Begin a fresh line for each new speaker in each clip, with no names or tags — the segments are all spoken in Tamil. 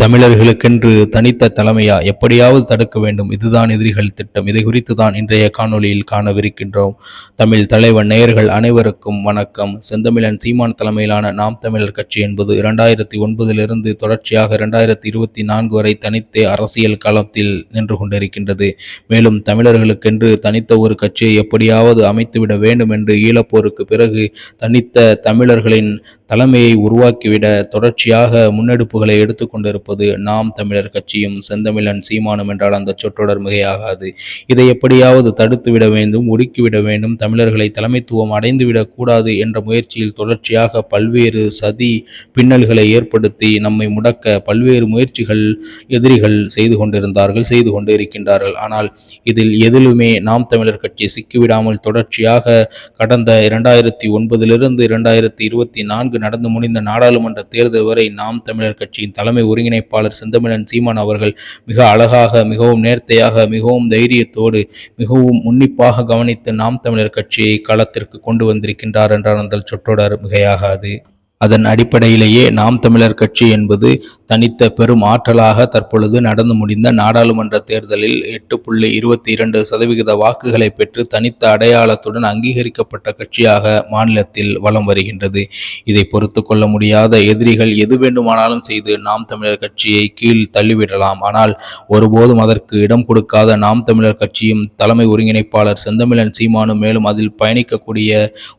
தமிழர்களுக்கென்று தனித்த தலைமையா? எப்படியாவது தடுக்க வேண்டும். இதுதான் எதிரிகள் திட்டம். இதை குறித்து தான் இன்றைய காணொளியில் காணவிருக்கின்றோம். தமிழ் தலைவன் நேயர்கள் அனைவருக்கும் வணக்கம். செந்தமிழன் சீமான் தலைமையிலான நாம் தமிழர் கட்சி என்பது 2009 தொடர்ச்சியாக 2024 வரை தனித்தே அரசியல் களத்தில் நின்று கொண்டிருக்கின்றது. மேலும் தமிழர்களுக்கென்று தனித்த ஒரு கட்சியை எப்படியாவது அமைத்துவிட வேண்டும் என்று ஈழப்போருக்கு பிறகு தனித்த தமிழர்களின் தலைமையை உருவாக்கிவிட தொடர்ச்சியாக முன்னெடுப்புகளை எடுத்துக்கொண்டிருப்பது நாம் தமிழர் கட்சியும் செந்தமிழன் சீமானும் என்றால் அந்த சொற்றொடர் மிகையாகாது. இதை எப்படியாவது தடுத்துவிட வேண்டும், ஒடுக்கிவிட வேண்டும், தமிழர்களை தலைமைத்துவம் அடைந்துவிடக் கூடாது என்ற முயற்சியில் தொடர்ச்சியாக பல்வேறு சதி பின்னல்களை ஏற்படுத்தி நம்மை முடக்க பல்வேறு முயற்சிகள் எதிரிகள் செய்து கொண்டு இருக்கின்றார்கள். ஆனால் இதில் எதிலுமே நாம் தமிழர் கட்சி சிக்கிவிடாமல் தொடர்ச்சியாக கடந்த 2009 2024 நடந்து முடிந்த நாடாளுமன்ற தேர்தல் வரை நாம் தமிழர் கட்சியின் தலைமை ஒருங்கிணைப்பாளர் செந்தமிழன் சீமான் அவர்கள் மிக அழகாக, மிகவும் நேர்த்தையாக, மிகவும் தைரியத்தோடு, மிகவும் உன்னிப்பாக கவனித்து நாம் தமிழர் கட்சியை களத்திற்கு கொண்டு வந்திருக்கின்றார் என்றால் அந்த சொற்றொடர் மிகையாகாது. அதன் அடிப்படையிலேயே நாம் தமிழர் கட்சி என்பது தனித்த பெரும் ஆற்றலாக தற்பொழுது நடந்து முடிந்த நாடாளுமன்ற தேர்தலில் 8.22% வாக்குகளை பெற்று தனித்த அடையாளத்துடன் அங்கீகரிக்கப்பட்ட கட்சியாக மாநிலத்தில் வலம் வருகின்றது. இதை பொறுத்து கொள்ள முடியாத எதிரிகள் எது வேண்டுமானாலும் செய்து நாம் தமிழர் கட்சியை கீழ் தள்ளிவிடலாம். ஆனால் ஒருபோதும் அதற்கு இடம் கொடுக்காத நாம் தமிழர் கட்சியும் தலைமை ஒருங்கிணைப்பாளர் செந்தமிழன் சீமானும் மேலும் அதில் பயணிக்கக்கூடிய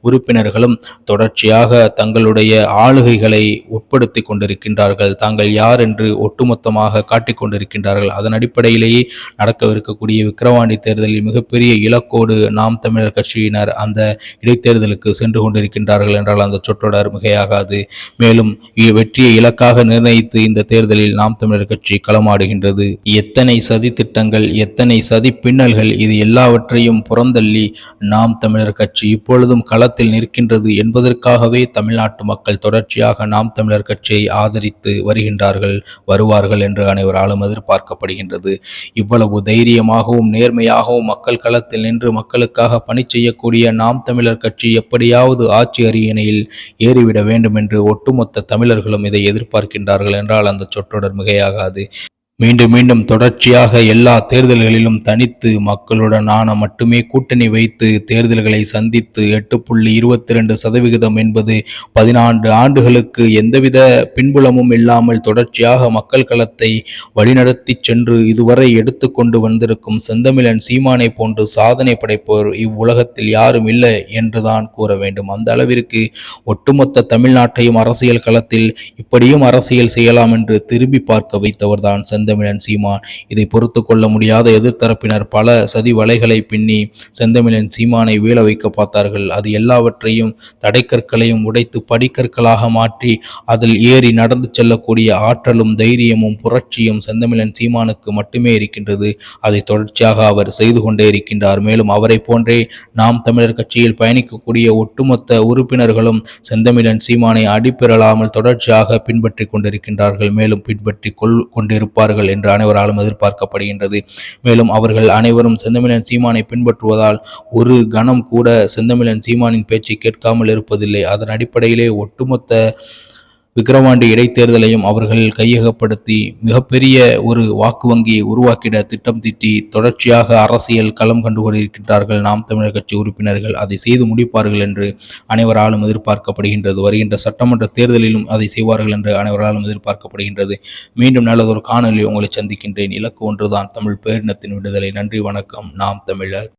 உறுப்பினர்களும் தொடர்ச்சியாக தங்களுடைய ஆளுகைகளை உட்படுத்தி கொண்டிருக்கின்றார்கள். தாங்கள் யார் என்று ஒட்டுமொத்தமாக காட்டிக் கொண்டிருக்கின்றார்கள். அதன் அடிப்படையிலேயே நடக்கவிருக்கக்கூடிய விக்கிரவாண்டி தேர்தலில் மிகப்பெரிய இலக்கோடு நாம் தமிழர் கட்சியினர் அந்த இடைத்தேர்தலுக்கு சென்று கொண்டிருக்கின்றார்கள் என்றால் அந்த சொற்றொடர் மிகையாகாது. மேலும் வெற்றியை இலக்காக நிர்ணயித்து இந்த தேர்தலில் நாம் தமிழர் கட்சி களமாடுகின்றது. எத்தனை சதி திட்டங்கள், எத்தனை சதி பின்னல்கள், இது எல்லாவற்றையும் புறந்தள்ளி நாம் தமிழர் கட்சி இப்பொழுதும் களத்தில் நிற்கின்றது என்பதற்காகவே தமிழ்நாட்டு மக்கள் தொடர்ச்சியாக நாம் தமிழர் கட்சியை ஆதரித்து வருவார்கள் என்று அனைவராலும் எதிர்பார்க்கப்படுகின்றது. இவ்வளவு தைரியமாகவும் நேர்மையாகவும் மக்கள் களத்தில் நின்று மக்களுக்காக பணி செய்யக்கூடிய நாம் தமிழர் கட்சி எப்படியாவது ஆட்சி அரியணையில் ஏறிவிட வேண்டும் என்று ஒட்டுமொத்த தமிழர்களும் இதை எதிர்பார்க்கின்றார்கள் என்றால் அந்த சொற்றொடர் மிகையாகாது. மீண்டும் மீண்டும் தொடர்ச்சியாக எல்லா தேர்தல்களிலும் தனித்து மக்களுடனான மட்டுமே கூட்டணி வைத்து தேர்தல்களை சந்தித்து 8.22% என்பது 14 ஆண்டுகளுக்கு எந்தவித பின்புலமும் இல்லாமல் தொடர்ச்சியாக மக்கள் களத்தை வழிநடத்தி சென்று இதுவரை எடுத்துக்கொண்டு வந்திருக்கும் செந்தமிழன் சீமானை போன்று சாதனை படைப்போர் இவ்வுலகத்தில் யாரும் இல்லை என்றுதான் கூற வேண்டும். அந்த அளவிற்கு ஒட்டுமொத்த தமிழ்நாட்டையும் அரசியல் களத்தில் இப்படியும் அரசியல் செய்யலாம் என்று திரும்பி பார்க்க வைத்தவர் தான் செந்தமிழன் சீமான். இதை பொறுத்து கொள்ள முடியாத எதிர்த்தரப்பினர் பல சதி வலைகளை பின்னி செந்தமிழன் சீமானை வீழ வைக்க பார்த்தார்கள். அது எல்லாவற்றையும் தடைக்கற்களையும் உடைத்து படிக்கற்களாக மாற்றி அதில் ஏறி நடந்து செல்லக்கூடிய ஆற்றலும் தைரியமும் புரட்சியும் செந்தமிழன் சீமானுக்கு மட்டுமே இருக்கின்றது. அதை தொடர்ச்சியாக அவர் செய்து கொண்டே இருக்கின்றார். மேலும் அவரை போன்றே நாம் தமிழர் கட்சியில் பயணிக்கக்கூடிய ஒட்டுமொத்த உறுப்பினர்களும் செந்தமிழன் சீமானை அடிப்பெறலாமல் தொடர்ச்சியாக பின்பற்றி கொண்டிருக்கின்றார்கள். மேலும் பின்பற்றி கொண்டிருப்பார்கள் என்று அனைவராலும் எதிர்பார்க்கப்படுகின்றது. மேலும் அவர்கள் அனைவரும் செந்தமிழன் சீமானை பின்பற்றுவதால் ஒரு கணம் கூட செந்தமிழன் சீமானின் பேச்சை கேட்காமல் இருப்பதில்லை. அதன் அடிப்படையிலே ஒட்டுமொத்த விக்கிரவாண்டி இடைத்தேர்தலையும் அவர்கள் கையகப்படுத்தி மிகப்பெரிய ஒரு வாக்கு வங்கியை உருவாக்கிட திட்டம் தீட்டி தொடர்ச்சியாக அரசியல் களம் கண்டு கொண்டிருக்கின்றார்கள் நாம் தமிழர் கட்சி உறுப்பினர்கள். அதை செய்து முடிப்பார்கள் என்று அனைவராலும் எதிர்பார்க்கப்படுகின்றது. வருகின்ற சட்டமன்ற தேர்தலிலும் அதை செய்வார்கள் என்று அனைவராலும் எதிர்பார்க்கப்படுகின்றது. மீண்டும் நல்லதொரு காணொலி உங்களை சந்திக்கின்றேன். இலக்கு ஒன்றுதான், தமிழ் பேரினத்தின் விடுதலை. நன்றி, வணக்கம். நாம் தமிழர்.